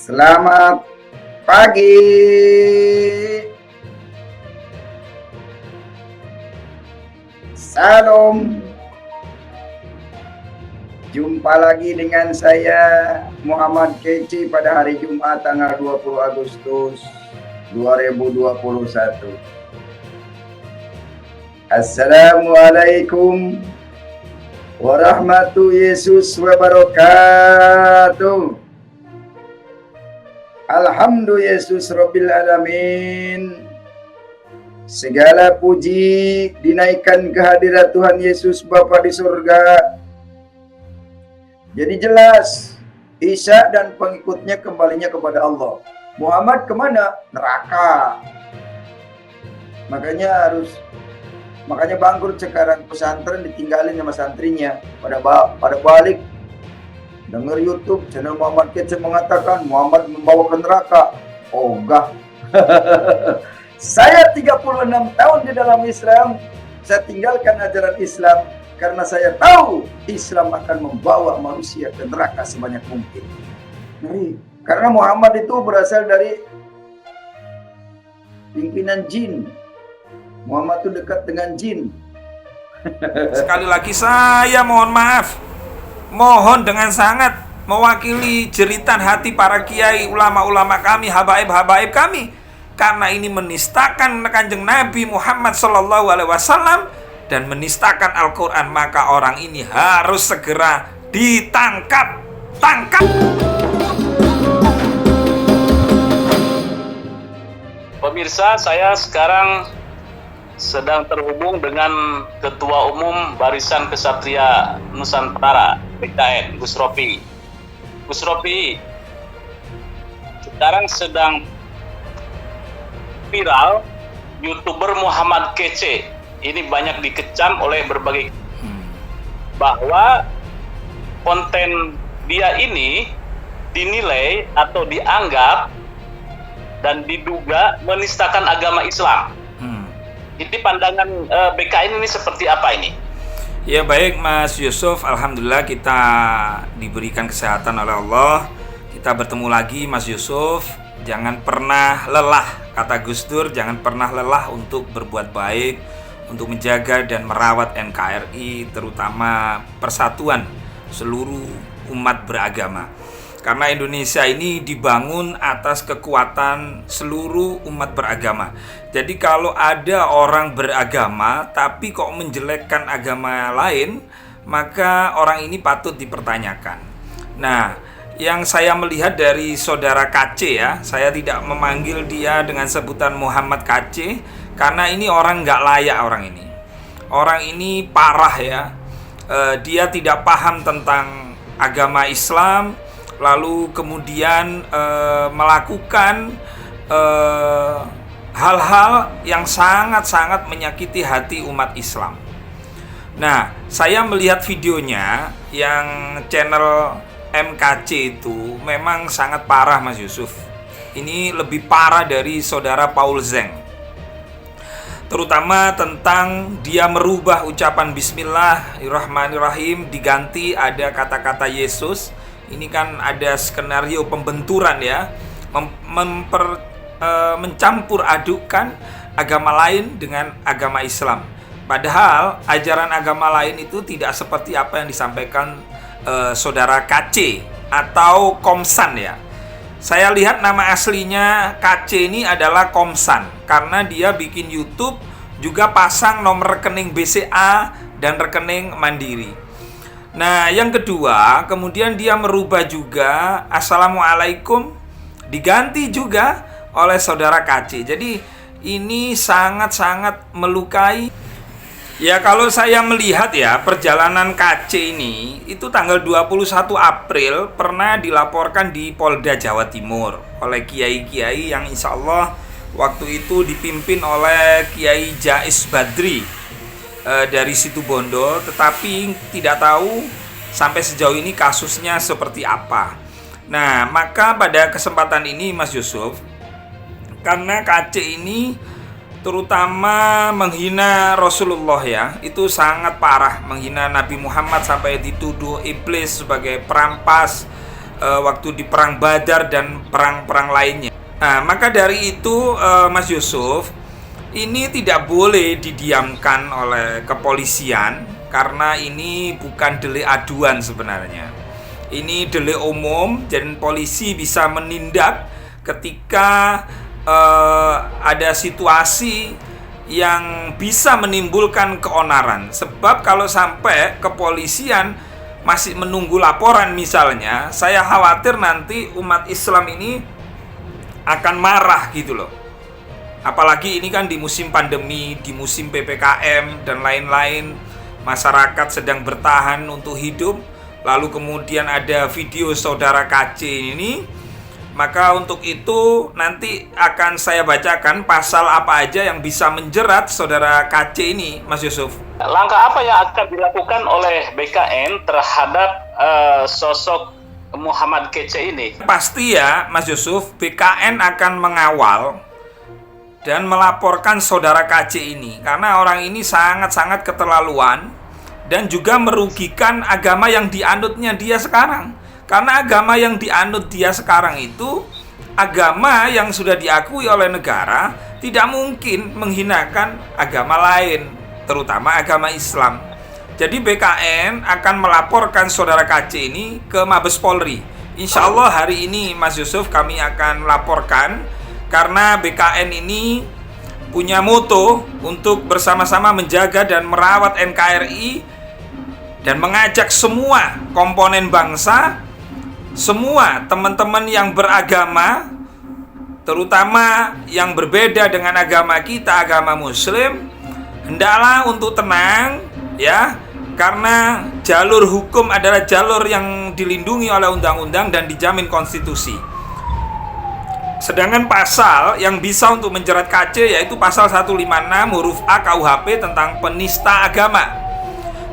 Selamat pagi. Salam. Jumpa lagi dengan saya Muhammad Keci pada hari Jumat tanggal 20 Agustus 2021. Assalamualaikum warahmatullahi wabarakatuh. Alhamdulillah Yesus Rabbil Alamin. Segala puji dinaikkan kehadirat Tuhan Yesus Bapa di surga. Jadi jelas Isa dan pengikutnya kembalinya kepada Allah. Muhammad kemana? Neraka. Makanya bangkrut sekarang, pesantren ditinggalin sama santrinya. Pada balik dengar YouTube channel Muhammad Kece mengatakan Muhammad membawa ke neraka. Oh enggak. Saya 36 tahun di dalam Islam. Saya tinggalkan ajaran Islam karena saya tahu Islam akan membawa manusia ke neraka sebanyak mungkin. Karena Muhammad itu berasal dari pimpinan jin. Muhammad itu dekat dengan jin. Sekali lagi saya mohon maaf. Mohon dengan sangat mewakili jeritan hati para kiai, ulama-ulama kami, habaib-habaib kami, karena ini menistakan Kanjeng Nabi Muhammad SAW dan menistakan Al-Quran, maka orang ini harus segera ditangkap. Pemirsa, saya sekarang sedang terhubung dengan Ketua Umum Barisan Kesatria Nusantara BKN, Gus Ropi. Gus Ropi, sekarang sedang viral YouTuber Muhammad Kece. Ini banyak dikecam oleh berbagai bahwa konten dia ini dinilai atau dianggap dan diduga menistakan agama Islam. Jadi pandangan BKN ini seperti apa ini? Ya baik Mas Yusuf, alhamdulillah kita diberikan kesehatan oleh Allah. Kita bertemu lagi Mas Yusuf. Jangan pernah lelah, kata Gus Dur, jangan pernah lelah untuk berbuat baik, untuk menjaga dan merawat NKRI, terutama persatuan seluruh umat beragama. Karena Indonesia ini dibangun atas kekuatan seluruh umat beragama. Jadi kalau ada orang beragama tapi kok menjelekkan agama lain, maka orang ini patut dipertanyakan. Nah, yang saya melihat dari saudara KC ya, saya tidak memanggil dia dengan sebutan Muhammad KC karena ini orang nggak layak orang ini. Orang ini parah ya. Dia tidak paham tentang agama Islam, lalu kemudian melakukan hal-hal yang sangat-sangat menyakiti hati umat Islam. Nah, saya melihat videonya yang channel MKC itu memang sangat parah Mas Yusuf. Ini lebih parah dari saudara Paul Zeng. Terutama tentang dia merubah ucapan Bismillahirrahmanirrahim diganti ada kata-kata Yesus. Ini kan ada skenario pembenturan ya, mencampur adukkan agama lain dengan agama Islam. Padahal ajaran agama lain itu tidak seperti apa yang disampaikan saudara KC atau Komsan ya. Saya lihat nama aslinya KC ini adalah Komsan karena dia bikin YouTube juga pasang nomor rekening BCA dan rekening Mandiri. Nah, yang kedua, kemudian dia merubah juga Assalamualaikum diganti juga oleh saudara KC. Jadi ini sangat-sangat melukai. Ya kalau saya melihat ya perjalanan KC ini itu tanggal 21 April pernah dilaporkan di Polda Jawa Timur oleh kiai-kiai yang insya Allah waktu itu dipimpin oleh Kiai Jais Badri dari Situbondo, tetapi tidak tahu sampai sejauh ini kasusnya seperti apa. Nah maka pada kesempatan ini Mas Yusuf, karena KC ini terutama menghina Rasulullah ya, itu sangat parah, menghina Nabi Muhammad sampai dituduh iblis sebagai perampas, waktu di perang Badar dan perang-perang lainnya. Nah, maka dari itu Mas Yusuf, ini tidak boleh didiamkan oleh kepolisian karena ini bukan delik aduan sebenarnya. Ini delik umum dan polisi bisa menindak ketika ada situasi yang bisa menimbulkan keonaran. Sebab kalau sampai kepolisian masih menunggu laporan misalnya, saya khawatir nanti umat Islam ini akan marah gitu loh. Apalagi ini kan di musim pandemi, di musim PPKM dan lain-lain, masyarakat sedang bertahan untuk hidup, lalu kemudian ada video saudara KC ini, maka untuk itu nanti akan saya bacakan pasal apa aja yang bisa menjerat saudara KC ini, Mas Yusuf. Langkah apa yang akan dilakukan oleh BKN terhadap sosok Muhammad KC ini? Pasti ya, Mas Yusuf, BKN akan mengawal dan melaporkan saudara KC ini karena orang ini sangat-sangat keterlaluan dan juga merugikan agama yang dianutnya dia sekarang. Karena agama yang dianut dia sekarang itu agama yang sudah diakui oleh negara, tidak mungkin menghinakan agama lain, terutama agama Islam. Jadi BKN akan melaporkan saudara KC ini ke Mabes Polri. Insya Allah hari ini Mas Yusuf kami akan laporkan, karena BKN ini punya moto untuk bersama-sama menjaga dan merawat NKRI dan mengajak semua komponen bangsa, semua teman-teman yang beragama, terutama yang berbeda dengan agama kita, agama Muslim, hendaklah untuk tenang ya, karena jalur hukum adalah jalur yang dilindungi oleh undang-undang dan dijamin konstitusi. Sedangkan pasal yang bisa untuk menjerat KC yaitu pasal 156 huruf A KUHP tentang penista agama.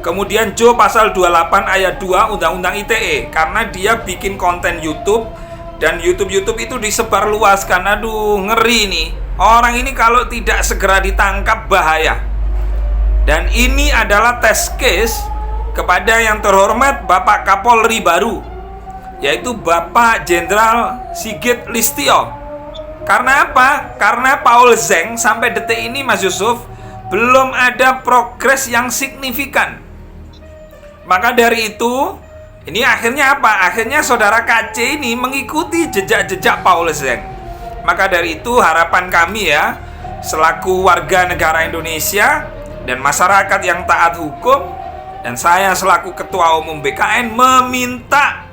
Kemudian Jo pasal 28 ayat 2 Undang-Undang ITE, karena dia bikin konten YouTube dan YouTube itu disebar luaskan. Aduh, ngeri nih. Orang ini kalau tidak segera ditangkap bahaya. Dan ini adalah test case kepada yang terhormat Bapak Kapolri baru, yaitu Bapak Jenderal Sigit Listio. Karena apa? Karena Paul Zeng sampai detik ini, Mas Yusuf, belum ada progres yang signifikan. Maka dari itu, ini akhirnya apa? Akhirnya saudara KC ini mengikuti jejak-jejak Paul Zeng. Maka dari itu harapan kami ya, selaku warga negara Indonesia dan masyarakat yang taat hukum, dan saya selaku Ketua Umum BKN meminta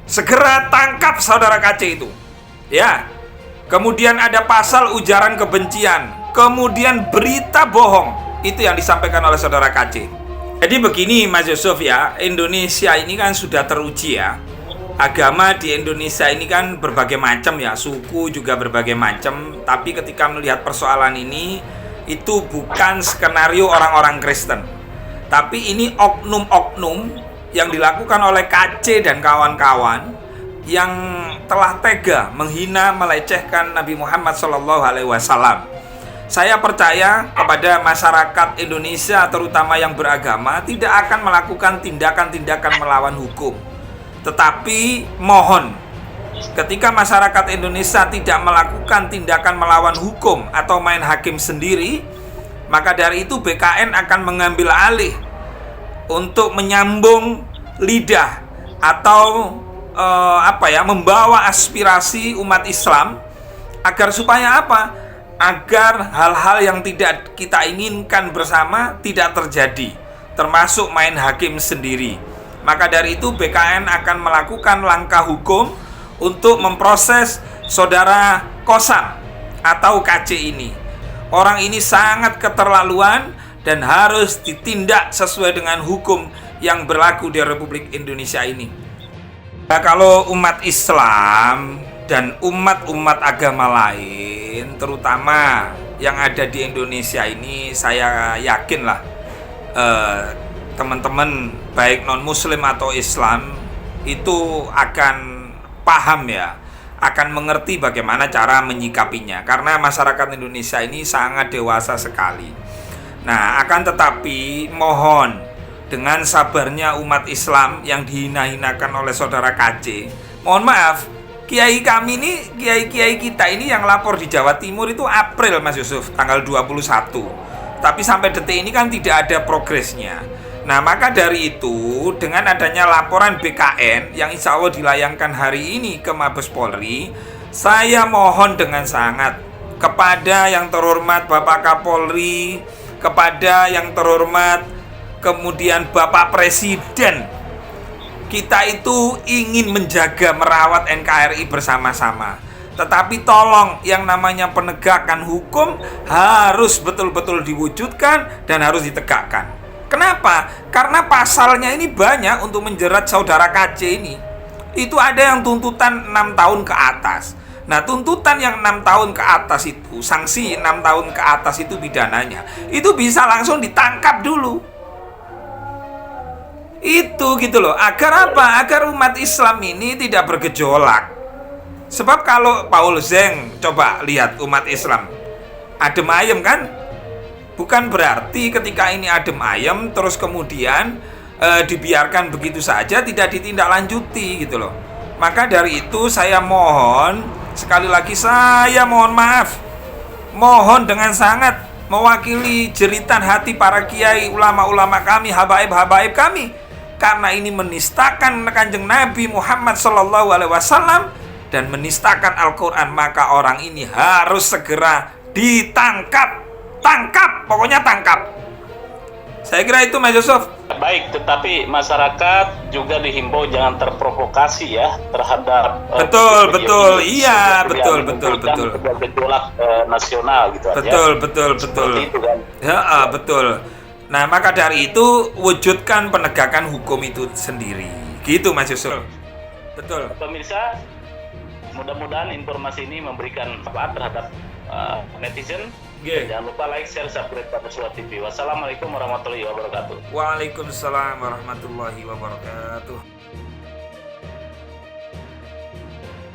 segera tangkap saudara KC itu. Ya. Kemudian ada pasal ujaran kebencian, kemudian berita bohong, itu yang disampaikan oleh saudara KC. Jadi begini Mas Yusuf ya, Indonesia ini kan sudah teruji ya. Agama di Indonesia ini kan berbagai macam ya, suku juga berbagai macam. Tapi ketika melihat persoalan ini, itu bukan skenario orang-orang Kristen, tapi ini oknum-oknum yang dilakukan oleh KC dan kawan-kawan yang telah tega menghina, melecehkan Nabi Muhammad SAW. Saya percaya kepada masyarakat Indonesia, terutama yang beragama, tidak akan melakukan tindakan-tindakan melawan hukum. Tetapi mohon, ketika masyarakat Indonesia tidak melakukan tindakan melawan hukum atau main hakim sendiri, maka dari itu BKN akan mengambil alih untuk menyambung lidah atau membawa aspirasi umat Islam agar supaya apa? Agar hal-hal yang tidak kita inginkan bersama tidak terjadi, termasuk main hakim sendiri. Maka dari itu BKN akan melakukan langkah hukum untuk memproses saudara Kosam atau KC ini. Orang ini sangat keterlaluan dan harus ditindak sesuai dengan hukum yang berlaku di Republik Indonesia ini. Nah, kalau umat Islam dan umat-umat agama lain, terutama yang ada di Indonesia ini, saya yakin lah teman-teman baik non-Muslim atau Islam itu akan paham ya, akan mengerti bagaimana cara menyikapinya, karena masyarakat Indonesia ini sangat dewasa sekali. Nah, akan tetapi mohon dengan sabarnya umat Islam yang dihina-hinakan oleh saudara KC, Mohon maaf, kiai kami ini, kiai-kiai kita ini yang lapor di Jawa Timur itu April Mas Yusuf, tanggal 21. Tapi sampai detik ini kan tidak ada progresnya. Nah, maka dari itu, dengan adanya laporan BKN yang insya Allah dilayangkan hari ini ke Mabes Polri, saya mohon dengan sangat kepada yang terhormat Bapak Kapolri, kepada yang terhormat kemudian Bapak Presiden, kita itu ingin menjaga, merawat NKRI bersama-sama. Tetapi tolong, yang namanya penegakan hukum harus betul-betul diwujudkan dan harus ditegakkan. Kenapa? Karena pasalnya ini banyak untuk menjerat saudara KC ini. Itu ada yang tuntutan 6 tahun ke atas. Nah, tuntutan yang 6 tahun ke atas itu, sanksi 6 tahun ke atas itu pidananya, itu bisa langsung ditangkap dulu. Itu gitu loh. Agar apa? Agar umat Islam ini tidak bergejolak. Sebab kalau Paul Zeng, coba lihat umat Islam adem ayem kan? Bukan berarti ketika ini adem ayem terus kemudian dibiarkan begitu saja, tidak ditindaklanjuti gitu loh. Maka dari itu saya mohon, sekali lagi saya mohon maaf, mohon dengan sangat mewakili jeritan hati para kiai, ulama-ulama kami, habaib-habaib kami, karena ini menistakan Kanjeng Nabi Muhammad SAW dan menistakan Al-Quran, maka orang ini harus segera ditangkap. Tangkap, pokoknya tangkap. Saya kira itu Mas Yusuf. Baik, tetapi masyarakat juga dihimbau jangan terprovokasi ya terhadap betul, iya, betul. Gejolak nasional gitu betul, aja. betul. Seperti itu kan. Ya, betul. Nah, maka dari itu wujudkan penegakan hukum itu sendiri. Gitu Mas Yusuf. Betul. Pemirsa, mudah-mudahan informasi ini memberikan manfaat terhadap netizen. Jangan lupa like, share, subscribe pada Suara TV. Wassalamualaikum warahmatullahi wabarakatuh. Waalaikumsalam warahmatullahi wabarakatuh.